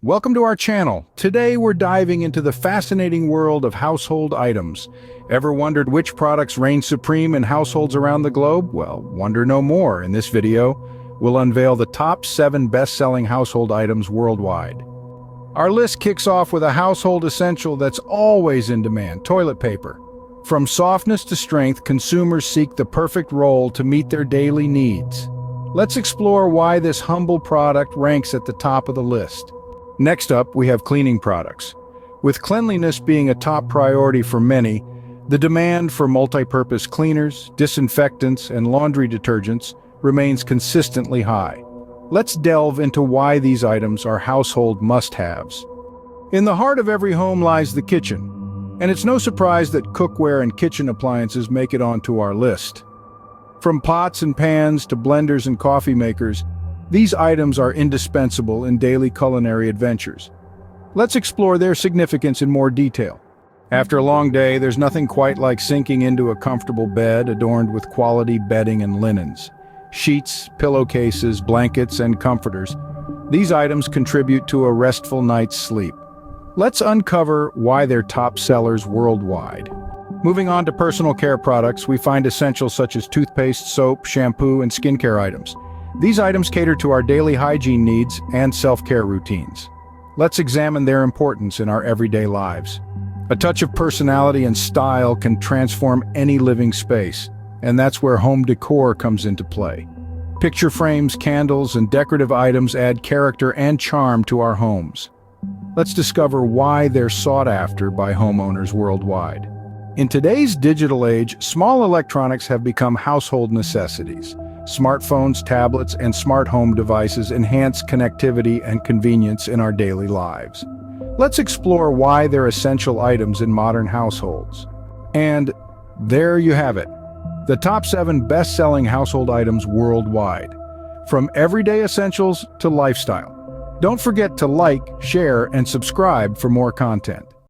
Welcome to our channel. Today we're diving into the fascinating world of household items. Ever wondered which products reign supreme in households around the globe? Well, wonder no more. In this video, we'll unveil the top 7 best-selling household items worldwide. Our list kicks off with a household essential that's always in demand: toilet paper. From softness to strength, consumers seek the perfect roll to meet their daily needs. Let's explore why this humble product ranks at the top of the list. Next up, we have cleaning products. With cleanliness being a top priority for many, the demand for multi-purpose cleaners, disinfectants, and laundry detergents remains consistently high. Let's delve into why these items are household must-haves. In the heart of every home lies the kitchen, and it's no surprise that cookware and kitchen appliances make it onto our list. From pots and pans to blenders and coffee makers, these items are indispensable in daily culinary adventures. Let's explore their significance in more detail. After a long day, there's nothing quite like sinking into a comfortable bed adorned with quality bedding and linens. Sheets, pillowcases, blankets, and comforters. These items contribute to a restful night's sleep. Let's uncover why they're top sellers worldwide. Moving on to personal care products, we find essentials such as toothpaste, soap, shampoo, and skincare items. These items cater to our daily hygiene needs and self-care routines. Let's examine their importance in our everyday lives. A touch of personality and style can transform any living space, and that's where home decor comes into play. Picture frames, candles, and decorative items add character and charm to our homes. Let's discover why they're sought after by homeowners worldwide. In today's digital age, small electronics have become household necessities. Smartphones, tablets, and smart home devices enhance connectivity and convenience in our daily lives. Let's explore why they're essential items in modern households. And there you have it, the top 7 best-selling household items worldwide, from everyday essentials to lifestyle. Don't forget to like, share, and subscribe for more content.